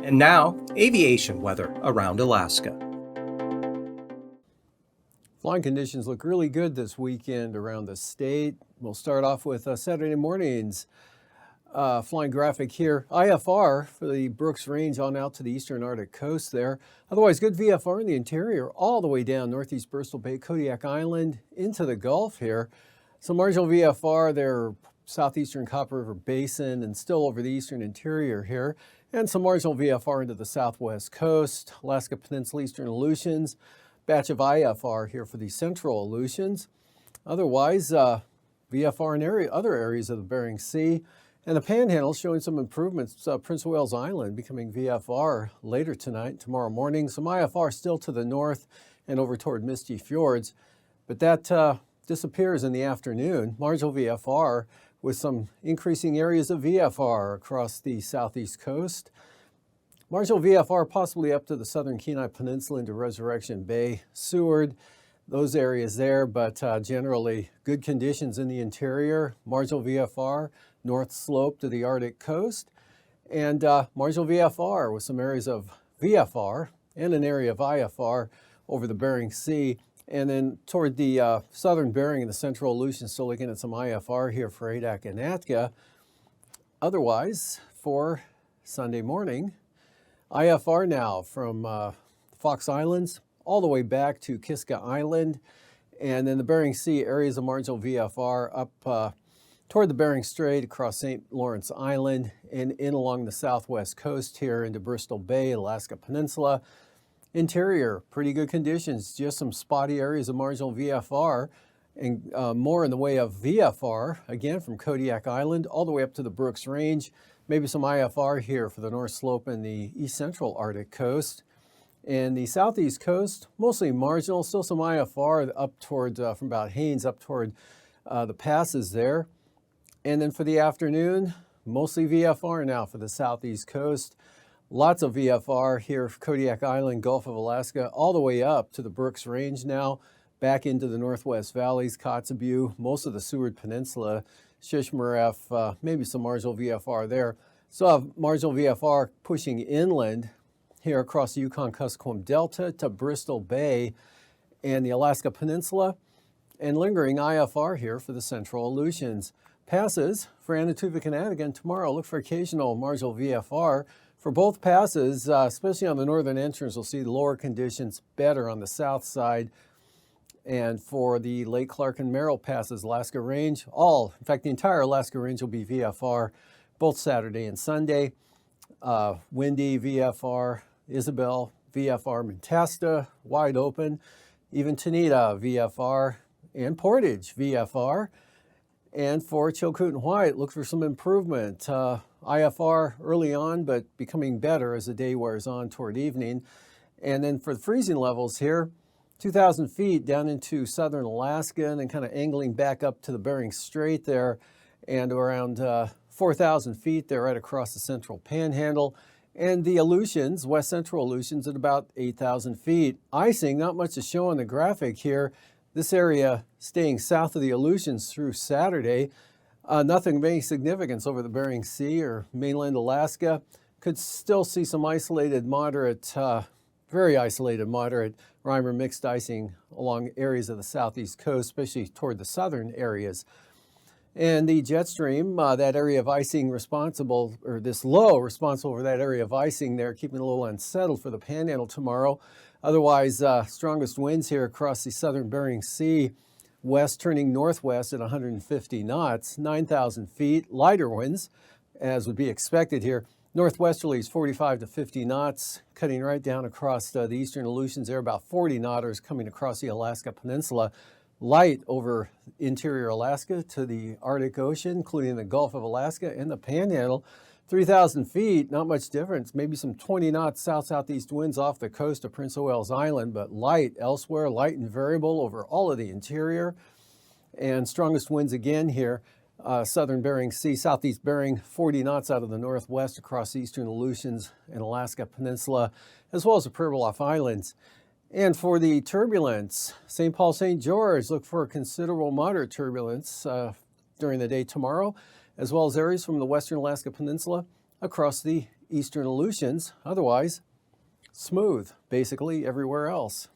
And now, aviation weather around Alaska. Flying conditions look really good this weekend around the state. We'll start off with Saturday morning's flying graphic here. IFR for the Brooks Range on out to the eastern Arctic coast there. Otherwise, good VFR in the interior all the way down northeast Bristol Bay, Kodiak Island into the Gulf here. Some marginal VFR there, southeastern Copper River Basin and still over the eastern interior here. And some marginal VFR into the southwest coast, Alaska Peninsula, eastern Aleutians. Batch of IFR here for the central Aleutians. Otherwise, VFR in other areas of the Bering Sea. And the Panhandle showing some improvements. Prince of Wales Island becoming VFR later tonight, tomorrow morning. Some IFR still to the north and over toward Misty Fjords. But that disappears in the afternoon. Marginal VFR with some increasing areas of VFR across the southeast coast. Marginal VFR possibly up to the southern Kenai Peninsula into Resurrection Bay, Seward, those areas there, but generally good conditions in the interior. Marginal VFR, north slope to the Arctic coast, and marginal VFR with some areas of VFR and an area of IFR over the Bering Sea. And then toward the southern Bering and the central Aleutians, still looking at some IFR here for Adak and Atka. Otherwise, for Sunday morning, IFR now from Fox Islands all the way back to Kiska Island, and then the Bering Sea areas of marginal VFR up toward the Bering Strait across St. Lawrence Island and in along the southwest coast here into Bristol Bay, Alaska Peninsula. Interior, pretty good conditions, just some spotty areas of marginal VFR and more in the way of VFR, again from Kodiak Island all the way up to the Brooks Range. Maybe some IFR here for the North Slope and the east central Arctic coast. And the southeast coast, mostly marginal, still some IFR up toward, from about Haines up toward the passes there. And then for the afternoon, mostly VFR now for the southeast coast. Lots of VFR here for Kodiak Island, Gulf of Alaska, all the way up to the Brooks Range now, back into the Northwest Valleys, Kotzebue, most of the Seward Peninsula, Shishmaref, maybe some marginal VFR there. So have marginal VFR pushing inland here across the Yukon-Kuskokwim Delta to Bristol Bay and the Alaska Peninsula, and lingering IFR here for the central Aleutians. Passes for Anatuvik and Atigan tomorrow. Look for occasional marginal VFR. For both passes, especially on the northern entrance, we'll see lower conditions better on the south side. And for the Lake Clark and Merrill passes, Alaska Range, in fact, the entire Alaska Range will be VFR both Saturday and Sunday. Windy VFR, Isabel VFR, Mentasta, wide open. Even Tanita VFR and Portage VFR. And for Chilkoot and White, look for some improvement. IFR early on, but becoming better as the day wears on toward evening. And then for the freezing levels here, 2,000 feet down into southern Alaska and then kind of angling back up to the Bering Strait there, and around 4,000 feet there right across the central Panhandle. And the Aleutians, west central Aleutians, at about 8,000 feet. Icing, not much to show on the graphic here. This area staying south of the Aleutians through Saturday. Nothing of any significance over the Bering Sea or mainland Alaska. Could still see some isolated moderate, very isolated moderate Reimer mixed icing along areas of the southeast coast, especially toward the southern areas. And the jet stream, that area of icing responsible, or this low responsible for that area of icing there, keeping it a little unsettled for the Panhandle tomorrow. Otherwise, strongest winds here across the southern Bering Sea, west turning northwest at 150 knots, 9,000 feet, lighter winds, as would be expected here. Northwesterlies 45 to 50 knots, cutting right down across the eastern Aleutians there, about 40 knotters coming across the Alaska Peninsula. Light over interior Alaska to the Arctic Ocean, including the Gulf of Alaska and the Panhandle. 3,000 feet, not much difference, maybe some 20 knots south-southeast winds off the coast of Prince of Wales Island, but light elsewhere, light and variable over all of the interior. And strongest winds again here, southern Bering Sea, southeast Bering, 40 knots out of the northwest across the eastern Aleutians and Alaska Peninsula, as well as the Pribilof Islands. And for the turbulence, St. Paul, St. George, look for considerable moderate turbulence during the day tomorrow, as well as areas from the western Alaska Peninsula across the eastern Aleutians. Otherwise, smooth, basically everywhere else.